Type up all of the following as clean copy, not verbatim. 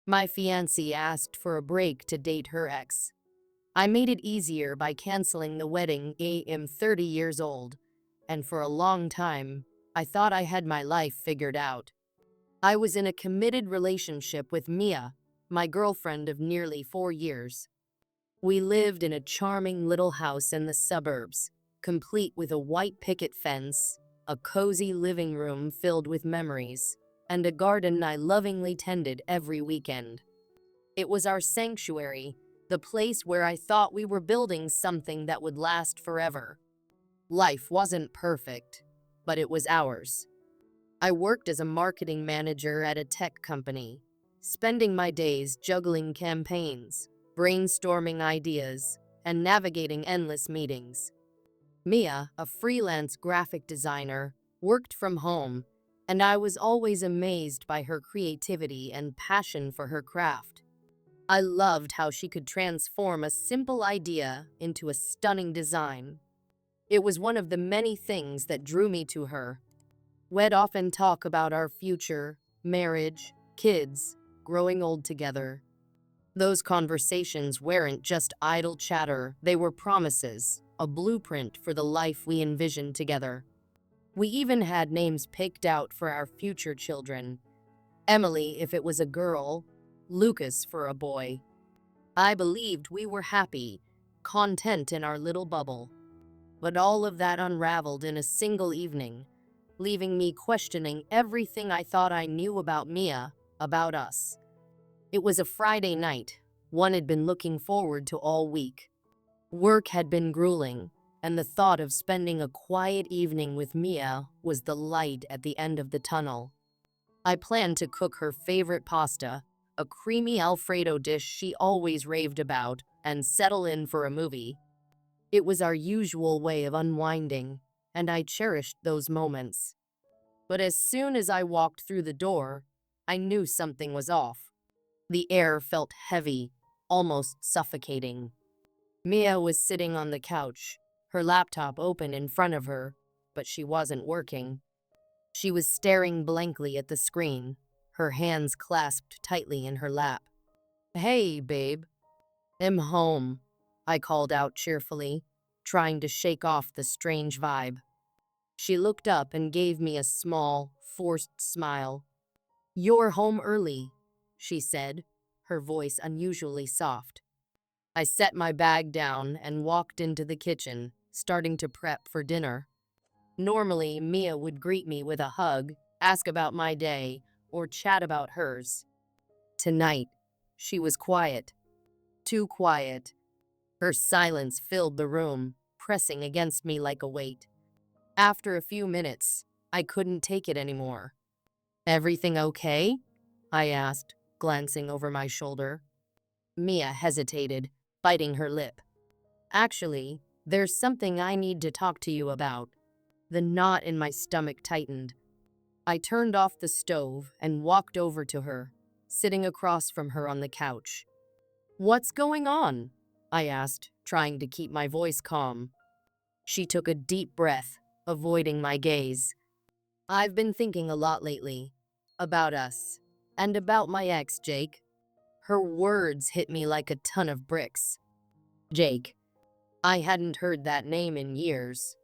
My fiancée asked for a break to date her ex. I made it easier by canceling the wedding. I am 30 years old, and for a long time, I thought I had my life figured out. I was in a committed relationship with Mia, my girlfriend of nearly 4 years. We lived in a charming little house in the suburbs, complete with a white picket fence, a cozy living room filled with memories, and a garden I lovingly tended every weekend. It was our sanctuary, the place where I thought we were building something that would last forever. Life wasn't perfect, but it was ours. I worked as a marketing manager at a tech company, spending my days juggling campaigns, brainstorming ideas, and navigating endless meetings. Mia, a freelance graphic designer, worked from home, and I was always amazed by her creativity and passion for her craft. I loved how she could transform a simple idea into a stunning design. It was one of the many things that drew me to her. We'd often talk about our future, marriage, kids, growing old together. Those conversations weren't just idle chatter, they were promises, a blueprint for the life we envisioned together. We even had names picked out for our future children. Emily if it was a girl, Lucas for a boy. I believed we were happy, content in our little bubble. But all of that unraveled in a single evening, leaving me questioning everything I thought I knew about Mia, about us. It was a Friday night, one had been looking forward to all week. Work had been grueling, and the thought of spending a quiet evening with Mia was the light at the end of the tunnel. I planned to cook her favorite pasta, a creamy Alfredo dish she always raved about, and settle in for a movie. It was our usual way of unwinding, and I cherished those moments. But as soon as I walked through the door, I knew something was off. The air felt heavy, almost suffocating. Mia was sitting on the couch, her laptop open in front of her, but she wasn't working. She was staring blankly at the screen, her hands clasped tightly in her lap. "Hey, babe. I'm home," I called out cheerfully, trying to shake off the strange vibe. She looked up and gave me a small, forced smile. "You're home early," she said, her voice unusually soft. I set my bag down and walked into the kitchen, starting to prep for dinner. Normally, Mia would greet me with a hug, ask about my day, or chat about hers. Tonight, she was quiet. Too quiet. Her silence filled the room, pressing against me like a weight. After a few minutes, I couldn't take it anymore. "Everything okay?" I asked, glancing over my shoulder. Mia hesitated, biting her lip. "Actually, there's something I need to talk to you about." The knot in my stomach tightened. I turned off the stove and walked over to her, sitting across from her on the couch. "What's going on?" I asked, trying to keep my voice calm. She took a deep breath, avoiding my gaze. "I've been thinking a lot lately. About us. And about my ex, Jake." Her words hit me like a ton of bricks. Jake. I hadn't heard that name in years.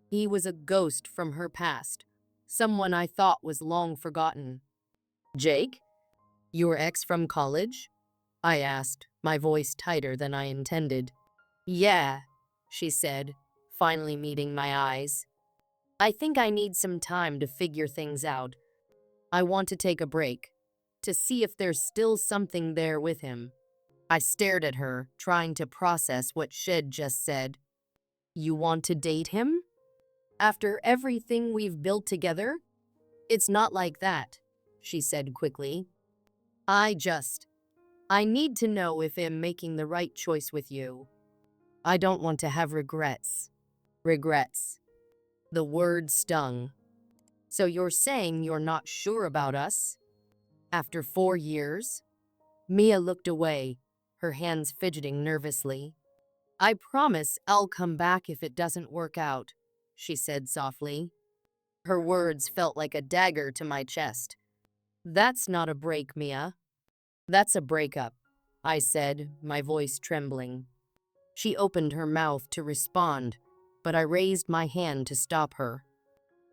He was a ghost from her past, someone I thought was long forgotten. "Jake? Your ex from college?" I asked, my voice tighter than I intended. "Yeah," she said, finally meeting my eyes. "I think I need some time to figure things out. I want to take a break, to see if there's still something there with him." I stared at her, trying to process what she'd just said. "You want to date him? After everything we've built together?" "It's not like that," she said quickly. I need to know if I'm making the right choice with you. I don't want to have regrets." Regrets. The word stung. "So you're saying you're not sure about us? After 4 years?" Mia looked away, her hands fidgeting nervously. "I promise I'll come back if it doesn't work out," she said softly. Her words felt like a dagger to my chest. "That's not a break, Mia. That's a breakup, I said, my voice trembling. She opened her mouth to respond, but I raised my hand to stop her.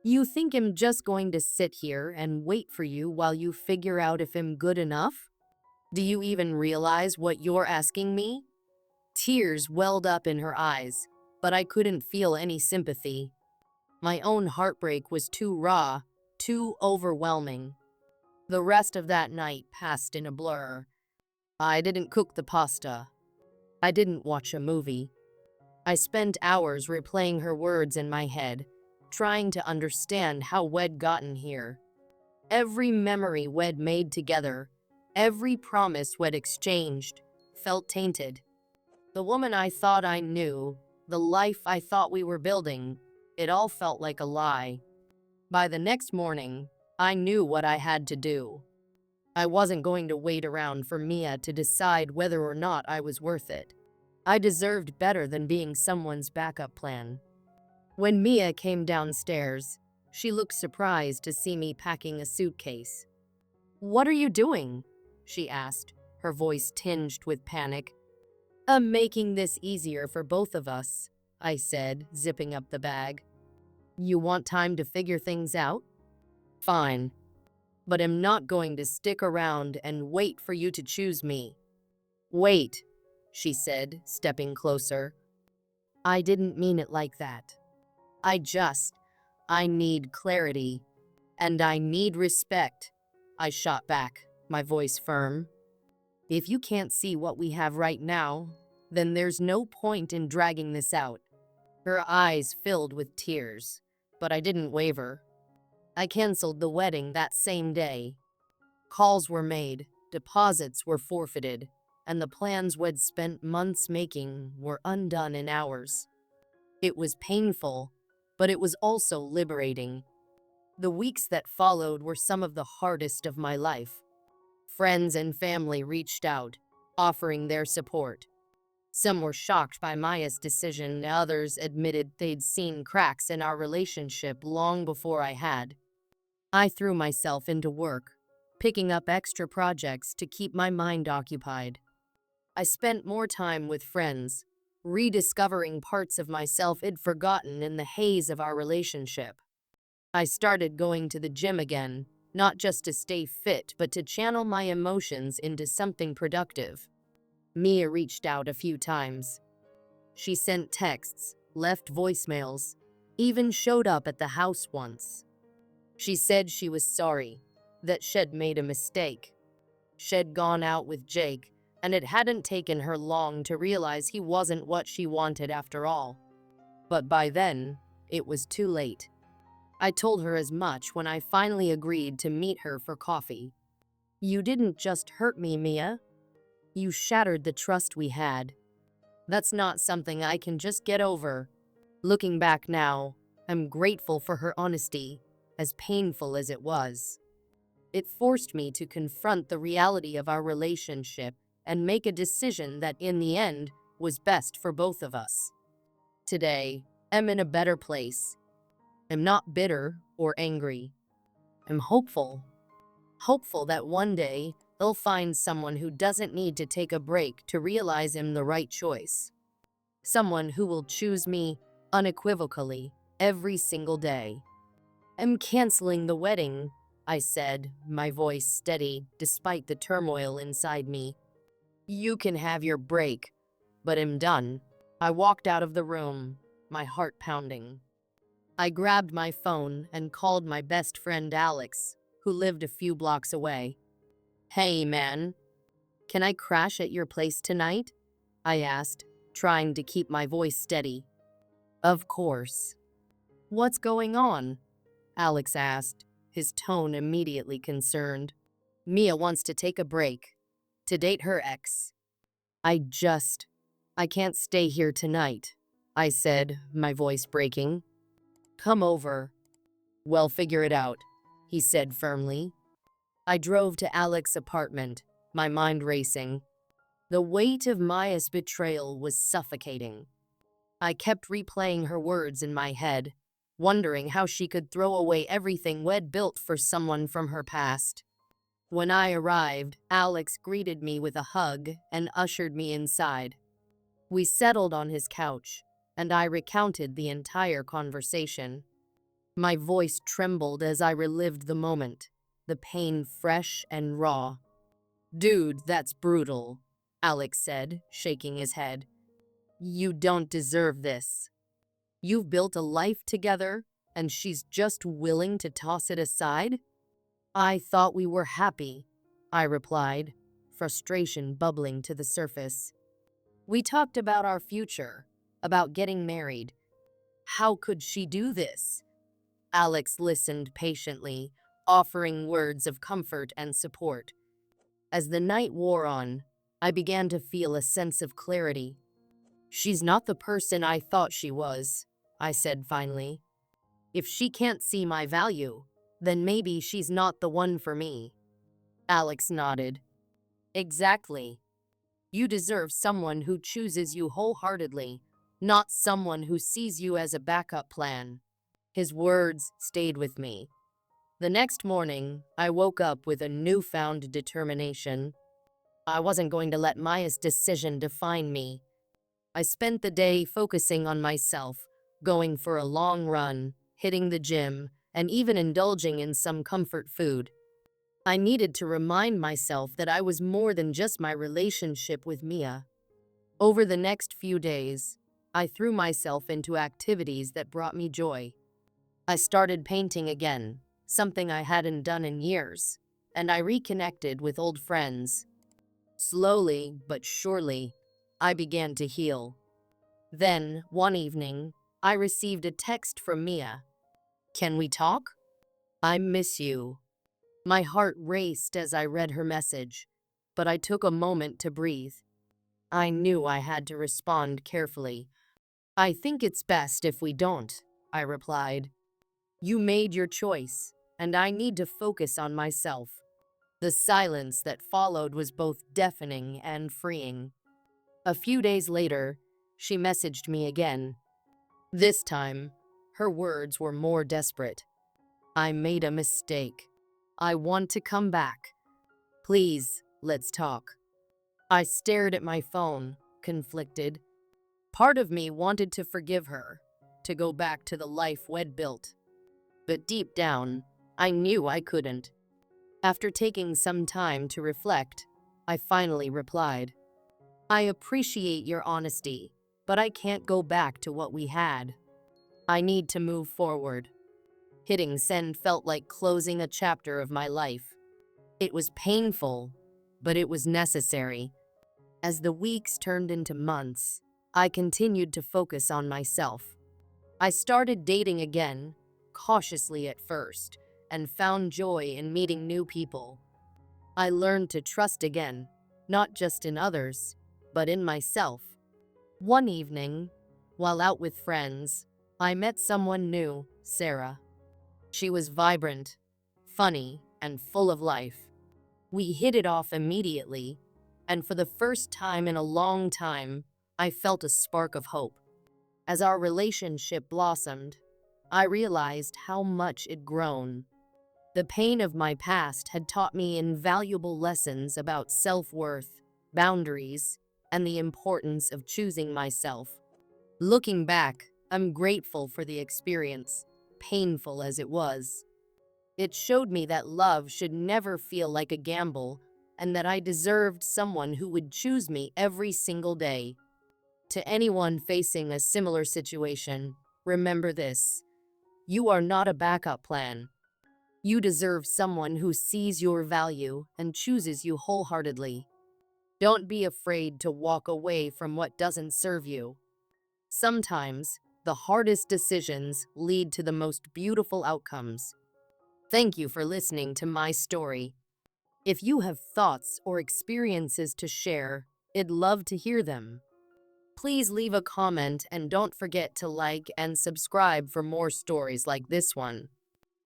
You think I'm just going to sit here and wait for you while you figure out if I'm good enough? Do you even realize what you're asking me? Tears welled up in her eyes, but I couldn't feel any sympathy. My own heartbreak was too raw, too overwhelming. The rest of that night passed in a blur. I didn't cook the pasta. I didn't watch a movie. I spent hours replaying her words in my head, trying to understand how we'd gotten here. Every memory we'd made together, every promise we'd exchanged, felt tainted. The woman I thought I knew, the life I thought we were building, it all felt like a lie. By the next morning, I knew what I had to do. I wasn't going to wait around for Mia to decide whether or not I was worth it. I deserved better than being someone's backup plan. When Mia came downstairs, she looked surprised to see me packing a suitcase. "What are you doing?" she asked, her voice tinged with panic. "I'm making this easier for both of us," I said, zipping up the bag. "You want time to figure things out? Fine. But I'm not going to stick around and wait for you to choose me." "Wait," she said, stepping closer. "I didn't mean it like that. I need clarity. And I need respect," I shot back, my voice firm. "If you can't see what we have right now, then there's no point in dragging this out." Her eyes filled with tears, but I didn't waver. I canceled the wedding that same day. Calls were made, deposits were forfeited, and the plans we'd spent months making were undone in hours. It was painful, but it was also liberating. The weeks that followed were some of the hardest of my life. Friends and family reached out, offering their support. Some were shocked by Maya's decision, others admitted they'd seen cracks in our relationship long before I had. I threw myself into work, picking up extra projects to keep my mind occupied. I spent more time with friends, rediscovering parts of myself I'd forgotten in the haze of our relationship. I started going to the gym again, not just to stay fit, but to channel my emotions into something productive. Mia reached out a few times. She sent texts, left voicemails, even showed up at the house once. She said she was sorry, that she'd made a mistake. She'd gone out with Jake, and it hadn't taken her long to realize he wasn't what she wanted after all. But by then, it was too late. I told her as much when I finally agreed to meet her for coffee. "You didn't just hurt me, Mia. You shattered the trust we had. That's not something I can just get over." Looking back now, I'm grateful for her honesty, as painful as it was. It forced me to confront the reality of our relationship and make a decision that, in the end, was best for both of us. Today, I'm in a better place. I'm not bitter or angry. I'm hopeful. Hopeful that one day, they'll find someone who doesn't need to take a break to realize I'm the right choice. Someone who will choose me unequivocally every single day. "I'm canceling the wedding," I said, my voice steady despite the turmoil inside me. "You can have your break, but I'm done." I walked out of the room, my heart pounding. I grabbed my phone and called my best friend Alex, who lived a few blocks away. "Hey, man, can I crash at your place tonight?" I asked, trying to keep my voice steady. "Of course." "What's going on?" Alex asked, his tone immediately concerned. "Mia wants to take a break, to date her ex." I can't stay here tonight," I said, my voice breaking. "Come over." "We'll figure it out," he said firmly. I drove to Alex's apartment, my mind racing. The weight of Maya's betrayal was suffocating. I kept replaying her words in my head, wondering how she could throw away everything we'd built for someone from her past. When I arrived, Alex greeted me with a hug and ushered me inside. We settled on his couch, and I recounted the entire conversation. My voice trembled as I relived the moment, the pain fresh and raw. "Dude, that's brutal," Alex said, shaking his head. "You don't deserve this. You've built a life together, and she's just willing to toss it aside?" "I thought we were happy," I replied, frustration bubbling to the surface. "We talked about our future, about getting married. How could she do this?" Alex listened patiently, offering words of comfort and support. As the night wore on, I began to feel a sense of clarity. "She's not the person I thought she was," I said finally. "If she can't see my value, then maybe she's not the one for me." Alex nodded. "Exactly. You deserve someone who chooses you wholeheartedly, not someone who sees you as a backup plan." His words stayed with me. The next morning, I woke up with a newfound determination. I wasn't going to let Maya's decision define me. I spent the day focusing on myself, going for a long run, hitting the gym, and even indulging in some comfort food. I needed to remind myself that I was more than just my relationship with Mia. Over the next few days, I threw myself into activities that brought me joy. I started painting again, something I hadn't done in years, and I reconnected with old friends. Slowly but surely, I began to heal. Then, one evening, I received a text from Mia. "Can we talk? I miss you." My heart raced as I read her message, but I took a moment to breathe. I knew I had to respond carefully. "I think it's best if we don't," I replied. "You made your choice, and I need to focus on myself." The silence that followed was both deafening and freeing. A few days later, she messaged me again. This time, her words were more desperate. "I made a mistake. I want to come back. Please, let's talk." I stared at my phone, conflicted. Part of me wanted to forgive her, to go back to the life we'd built. But deep down, I knew I couldn't. After taking some time to reflect, I finally replied, "I appreciate your honesty, but I can't go back to what we had. I need to move forward." Hitting send felt like closing a chapter of my life. It was painful, but it was necessary. As the weeks turned into months, I continued to focus on myself. I started dating again, cautiously at first, and found joy in meeting new people. I learned to trust again, not just in others, but in myself. One evening, while out with friends, I met someone new, Sarah. She was vibrant, funny, and full of life. We hit it off immediately, and for the first time in a long time, I felt a spark of hope. As our relationship blossomed, I realized how much it'd grown. The pain of my past had taught me invaluable lessons about self-worth, boundaries, and the importance of choosing myself. Looking back, I'm grateful for the experience, painful as it was. It showed me that love should never feel like a gamble, and that I deserved someone who would choose me every single day. To anyone facing a similar situation, remember this: you are not a backup plan. You deserve someone who sees your value and chooses you wholeheartedly. Don't be afraid to walk away from what doesn't serve you. Sometimes, the hardest decisions lead to the most beautiful outcomes. Thank you for listening to my story. If you have thoughts or experiences to share, I'd love to hear them. Please leave a comment and don't forget to like and subscribe for more stories like this one.